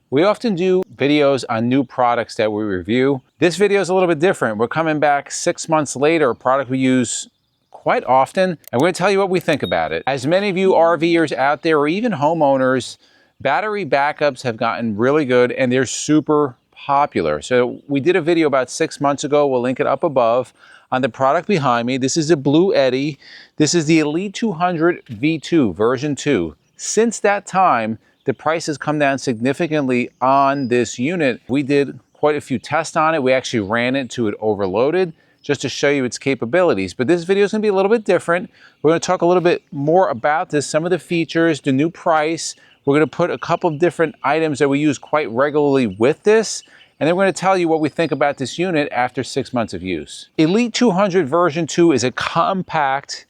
We often do videos on new products that we review. This video is a little bit different. We're coming back 6 months later, a product we use quite often, and we're going to tell you what we think about it. As many of you RVers out there, or even homeowners, battery backups have gotten really good and they're super popular. So we did a video about 6 months ago. We'll link it up above on the product behind me. This is the Bluetti. This is the Elite 200 V2 version 2. Since that time, the price has come down significantly on this unit. We did quite a few tests on it. We actually ran it to it overloaded just to show you its capabilities. But this video is going to be a little bit different. We're going to talk a little bit more about this, some of the features, the new price. We're going to put a couple of different items that we use quite regularly with this. And then we're going to tell you what we think about this unit after 6 months of use. Elite 200 version 2 is a compact,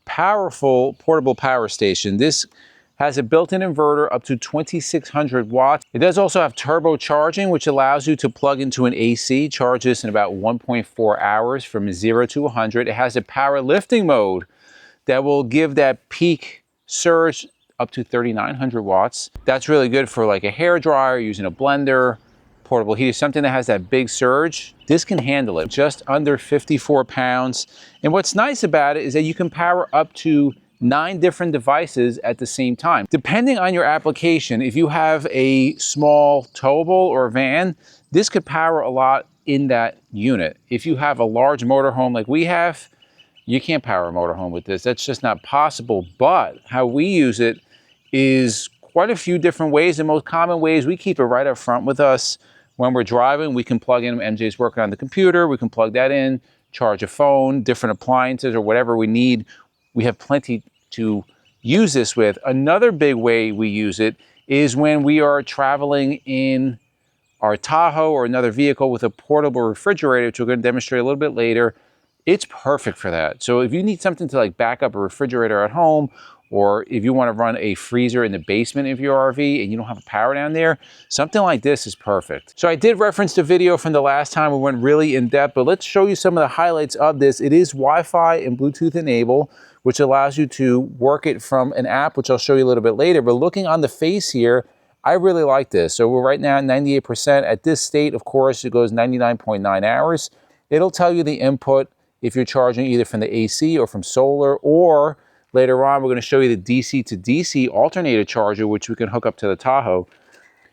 powerful portable power station. This has a built-in inverter up to 2600 watts. It does also have turbo charging, which allows you to plug into an AC, charge this in about 1.4 hours from 0 to 100. It has a power lifting mode that will give that peak surge up to 3900 watts. That's really good for like a hair dryer, using a blender, portable heater, something that has that big surge. This can handle it, just under 54 pounds. And what's nice about it is that you can power up to 9 different devices at the same time. Depending on your application, if you have a small towable or van, this could power a lot in that unit. If you have a large motorhome like we have, you can't power a motorhome with this. That's just not possible. But how we use it is quite a few different ways. The most common ways, we keep it right up front with us. When we're driving, we can plug in, MJ's working on the computer, we can plug that in, charge a phone, different appliances or whatever we need. We have plenty to use this with. Another big way we use it is when we are traveling in our Tahoe or another vehicle with a portable refrigerator, which we're going to demonstrate a little bit later. It's perfect for that. So if you need something to like back up a refrigerator at home, or if you want to run a freezer in the basement of your RV and you don't have a power down there, something like this is perfect. So I did reference the video from the last time. We went really in depth, but let's show you some of the highlights of this. It is Wi-Fi and Bluetooth enabled, which allows you to work it from an app, which I'll show you a little bit later. But looking on the face here, I really like this. So we're right now at 98%. At this state, of course, it goes 99.9 hours. It'll tell you the input if you're charging either from the AC or from solar, or later on, we're going to show you the DC to DC alternator charger, which we can hook up to the Tahoe.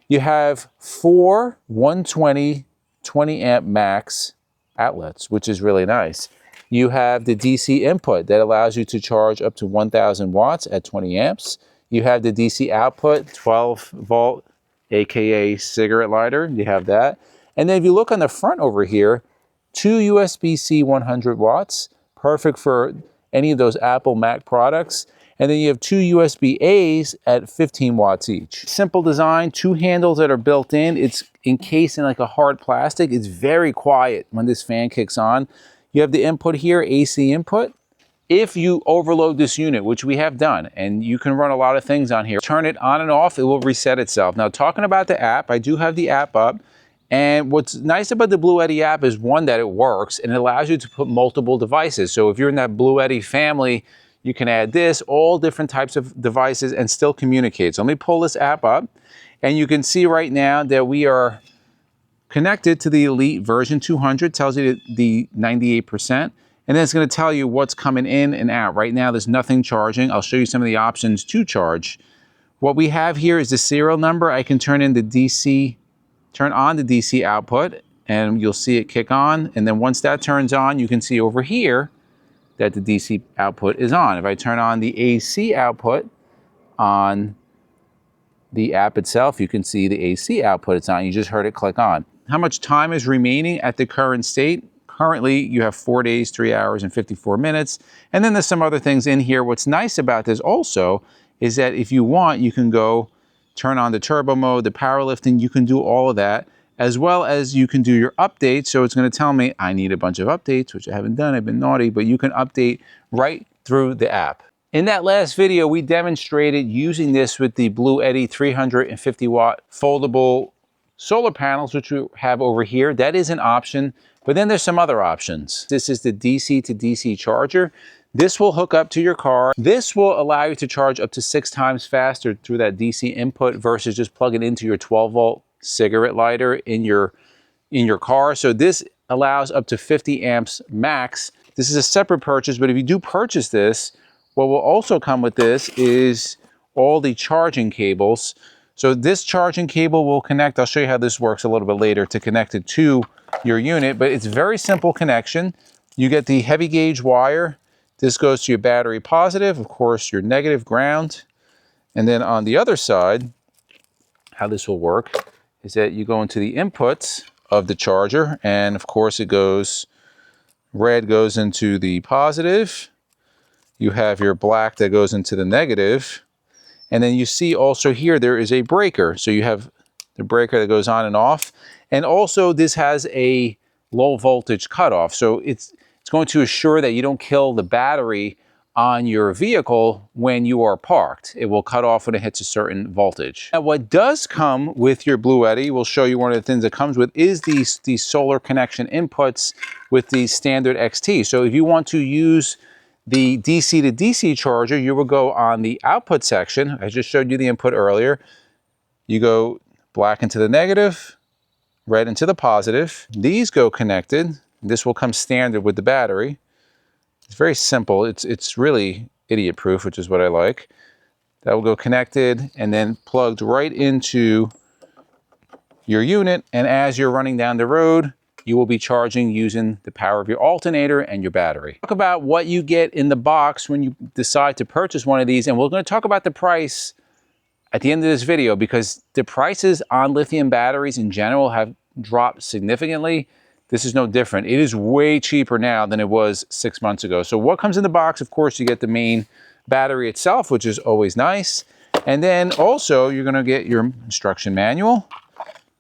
You have 4 120 20 amp max outlets, which is really nice. You have the DC input that allows you to charge up to 1000 watts at 20 amps. You have the DC output, 12 volt, AKA cigarette lighter. You have that. And then if you look on the front over here, 2 USB-C 100 watts, perfect for any of those Apple Mac products. And then you have 2 USB-A's at 15 watts each. Simple design, 2 handles that are built in. It's encased in like a hard plastic. It's very quiet when this fan kicks on. You have the input here, AC input. If you overload this unit, which we have done, and you can run a lot of things on here, turn it on and off, it will reset itself. Now, talking about the app, I do have the app up. And what's nice about the Bluetti app is, one, that it works and it allows you to put multiple devices. So if you're in that Bluetti family, you can add this, all different types of devices, and still communicate. So let me pull this app up, and you can see right now that we are connected to the Elite version 200, tells you the 98%, and then it's going to tell you what's coming in and out. Right now, there's nothing charging. I'll show you some of the options to charge. What we have here is the serial number. I can turn on the DC output, and you'll see it kick on. And then once that turns on, you can see over here that the DC output is on. If I turn on the AC output on the app itself, you can see the AC output it's on. You just heard it click on. How much time is remaining at the current state? Currently, you have 4 days, 3 hours, and 54 minutes. And then there's some other things in here. What's nice about this also is that if you want, you can go turn on the turbo mode, the power lifting, you can do all of that, as well as you can do your updates. So it's going to tell me I need a bunch of updates, which I haven't done, I've been naughty, but you can update right through the app. In that last video, we demonstrated using this with the Bluetti 350 watt foldable solar panels, which we have over here. That is an option, but then there's some other options. This is the DC to DC charger. This will hook up to your car. This will allow you to charge up to 6 times faster through that DC input versus just plugging into your 12-volt cigarette lighter in your car. So this allows up to 50 amps max. This is a separate purchase, but if you do purchase this, what will also come with this is all the charging cables. So this charging cable will connect, I'll show you how this works a little bit later, to connect it to your unit, but it's very simple connection. You get the heavy gauge wire. This goes to your battery positive, of course, your negative ground. And then on the other side, how this will work is that you go into the inputs of the charger, and of course it goes, red goes into the positive. You have your black that goes into the negative. And then you see also here, there is a breaker. So you have the breaker that goes on and off. And also this has a low voltage cutoff. So it's going to assure that you don't kill the battery on your vehicle when you are parked. It will cut off when it hits a certain voltage. Now, what does come with your Bluetti, we'll show you one of the things that comes with, is these solar connection inputs with the standard XT. So if you want to use the DC to DC charger, you will go on the output section. I just showed you the input earlier. You go black into the negative, red into the positive. These go connected. This will come standard with the battery. It's very simple. It's really idiot proof, which is what I like. That will go connected and then plugged right into your unit. And as you're running down the road, you will be charging using the power of your alternator and your battery. Talk about what you get in the box when you decide to purchase one of these. And we're going to talk about the price at the end of this video, because the prices on lithium batteries in general have dropped significantly. This is no different. It is way cheaper now than it was 6 months ago. So what comes in the box? Of course, you get the main battery itself, which is always nice. And then also you're going to get your instruction manual.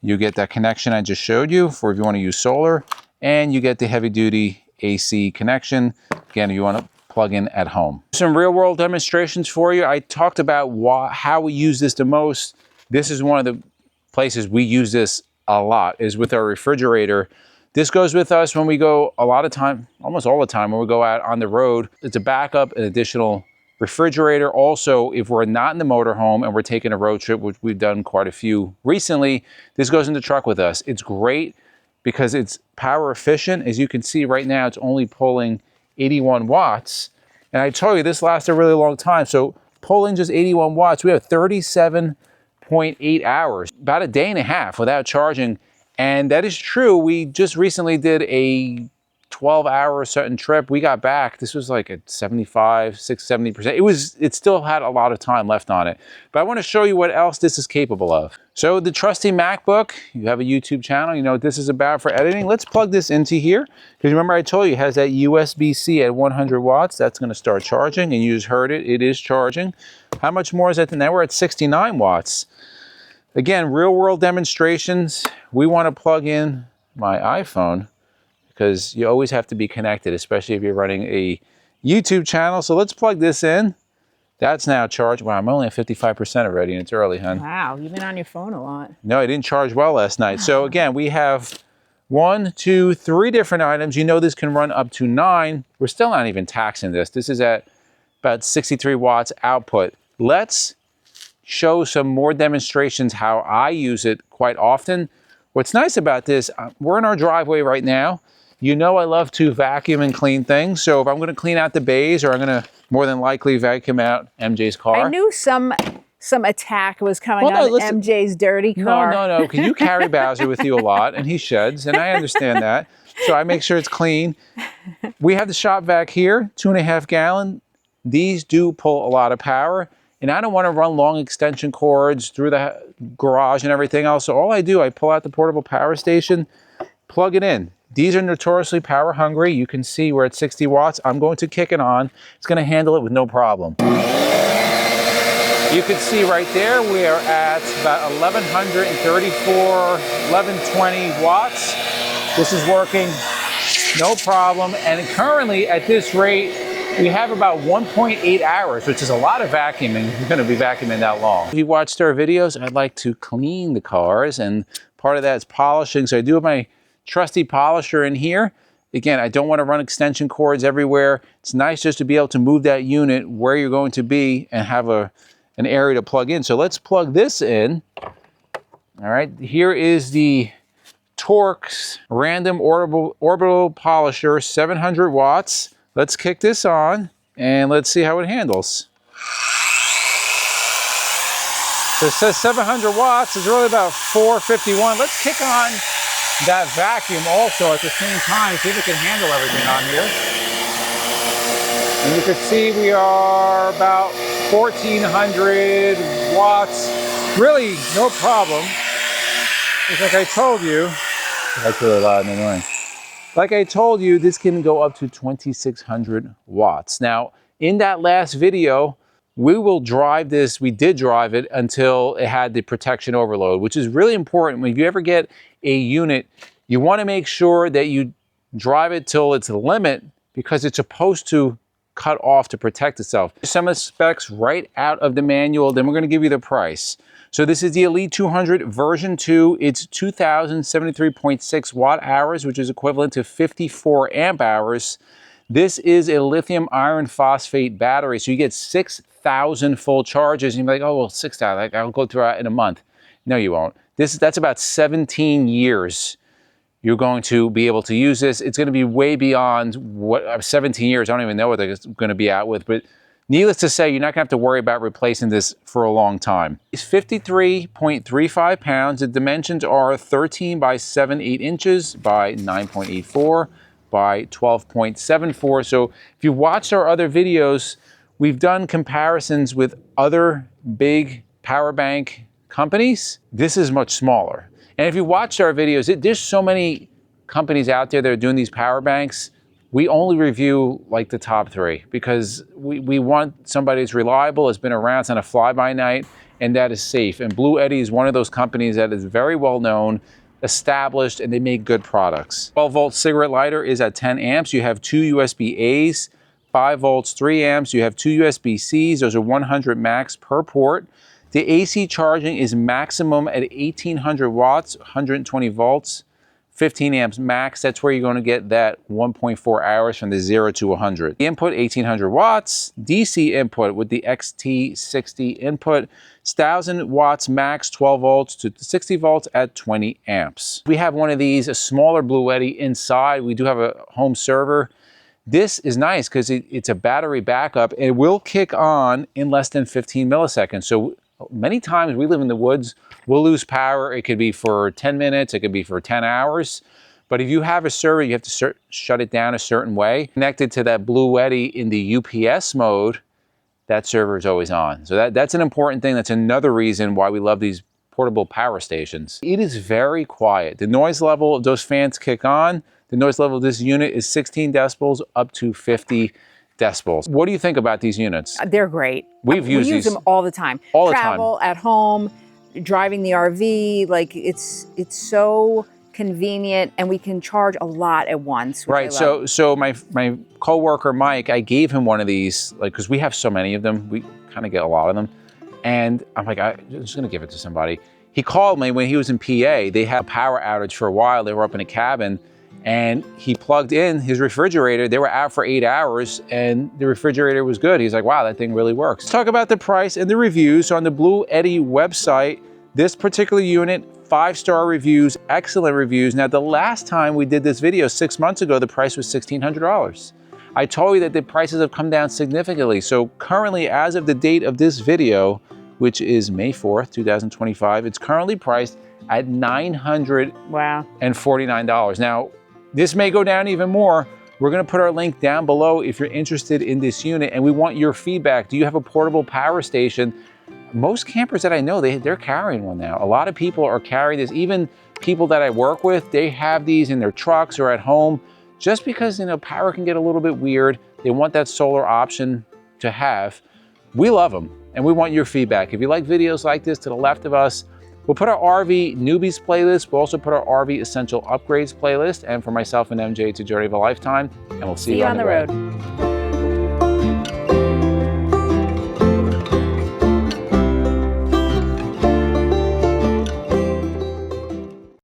You get that connection I just showed you for if you want to use solar, and you get the heavy duty AC connection. Again, if you want to plug in at home. Some real world demonstrations for you. I talked about how we use this the most. This is one of the places we use this a lot, is with our refrigerator. This goes with us when we go a lot of time, almost all the time when we go out on the road. It's a backup, an additional refrigerator. Also, if we're not in the motorhome and we're taking a road trip, which we've done quite a few recently, this goes in the truck with us. It's great because it's power efficient. As you can see right now, it's only pulling 81 watts. And I told you this lasts a really long time. So pulling just 81 watts, we have 37.8 hours, about a day and a half without charging. And that is true. We just recently did a 12-hour certain trip. We got back, this was like at 70%. It still had a lot of time left on it. But I want to show you what else this is capable of. So the trusty MacBook, you have a YouTube channel, you know what this is about for editing. Let's plug this into here. Because remember I told you it has that USB-C at 100 watts. That's going to start charging, and you just heard it. It is charging. How much more is that? Now we're at 69 watts. Again, real world demonstrations. We want to plug in my iPhone because you always have to be connected, especially if you're running a YouTube channel. So let's plug this in. That's now charged. Wow, I'm only at 55% already, and it's early, hun. Wow, you've been on your phone a lot. No, I didn't charge well last night. So again, we have 1, 2, 3 different items. You know this can run up to 9. We're still not even taxing this. This is at about 63 watts output. Let's show some more demonstrations how I use it quite often. What's nice about this, we're in our driveway right now. You know I love to vacuum and clean things. So if I'm going to clean out the bays, or I'm going to more than likely vacuum out MJ's car. I knew some attack was coming on MJ's dirty car. No, because you carry Bowser with you a lot, and he sheds, and I understand that. So I make sure it's clean. We have the shop vac here, 2.5 gallon. These do pull a lot of power. And I don't want to run long extension cords through the garage and everything else. So all I do, I pull out the portable power station, plug it in. These are notoriously power hungry. You can see we're at 60 watts. I'm going to kick it on. It's going to handle it with no problem. You can see right there, we are at about 1134, 1120 watts. This is working, no problem. And currently at this rate, we have about 1.8 hours, which is a lot of vacuuming. We're going to be vacuuming that long. If you watched our videos, I'd like to clean the cars, and part of that is polishing. So I do have my trusty polisher in here. Again, I don't want to run extension cords everywhere. It's nice just to be able to move that unit where you're going to be and have an area to plug in. So let's plug this in. All right, here is the Torx random orbital polisher, 700 watts. Let's kick this on and let's see how it handles. So it says 700 watts, it's really about 451. Let's kick on that vacuum also at the same time, see if it can handle everything on here. And you can see we are about 1400 watts. Really no problem. It's like I told you, that's really loud and annoying. Like I told you, this can go up to 2600 watts. Now, in that last video, we will drive this, we did drive it until it had the protection overload, which is really important. When you ever get a unit, you want to make sure that you drive it till its limit because it's supposed to cut off to protect itself. Some of the specs right out of the manual, then we're going to give you the price. So this is the Elite 200 version 2. It's 2073.6 watt hours, which is equivalent to 54 amp hours. This is a lithium iron phosphate battery, so you get 6,000 full charges. And you're like, oh, well, 6,000, I'll go through it in a month. No, you won't. That's about 17 years you're going to be able to use this. It's going to be way beyond what 17 years. I don't even know what they're going to be out with, but needless to say, you're not going to have to worry about replacing this for a long time. It's 53.35 pounds. The dimensions are 13 by 7/8 inches by 9.84 by 12.74. So if you've watched our other videos, we've done comparisons with other big power bank companies. This is much smaller. And if you watched our videos, there's so many companies out there that are doing these power banks. We only review like the top 3 because we want somebody that's reliable, has been around, it's not a fly-by-night, and that is safe. And Bluetti is one of those companies that is very well known, established, and they make good products. 12-volt cigarette lighter is at 10 amps. You have 2 USB-A's, 5 volts, 3 amps. You have 2 USB-C's. Those are 100 max per port. The AC charging is maximum at 1800 watts, 120 volts, 15 amps max. That's where you're going to get that 1.4 hours from the 0 to 100. The input, 1800 watts. DC input with the XT60 input, 1000 watts max, 12 volts to 60 volts at 20 amps. We have one of these, a smaller Bluetti inside. We do have a home server. This is nice because it's a battery backup. It will kick on in less than 15 milliseconds. So many times we live in the woods, we'll lose power. It could be for 10 minutes, it could be for 10 hours. But if you have a server, you have to shut it down a certain way. Connected to that Bluetti in the UPS mode, that server is always on. So that's an important thing. That's another reason why we love these portable power stations. It is very quiet. The noise level of those fans kick on. The noise level of this unit is 16 decibels up to 50 decibels. What do you think about these units? They're great. We use them all the time. All the time. Travel, at home, driving the RV, like it's so convenient, and we can charge a lot at once. Right. So my coworker Mike, I gave him one of these, like, because we have so many of them, we kind of get a lot of them, and I'm like, I'm just gonna give it to somebody. He called me when he was in PA. They had a power outage for a while. They were up in a cabin, and he plugged in his refrigerator. They were out for 8 hours, and the refrigerator was good. He's like, wow, that thing really works. Let's talk about the price and the reviews. So on the Bluetti website, this particular unit, 5-star reviews, excellent reviews. Now, the last time we did this video 6 months ago, the price was $1,600. I told you that the prices have come down significantly. So currently, as of the date of this video, which is May 4th, 2025, it's currently priced at $949. Now, this may go down even more. We're gonna put our link down below if you're interested in this unit, and we want your feedback. Do you have a portable power station? Most campers that I know, they're carrying one now. A lot of people are carrying this. Even people that I work with, they have these in their trucks or at home, just because, you know, power can get a little bit weird. They want that solar option to have. We love them, and we want your feedback. If you like videos like this to the left of us, we'll put our RV newbies playlist. We'll also put our RV essential upgrades playlist. And for myself and MJ, it's a journey of a lifetime, and we'll see you on the road.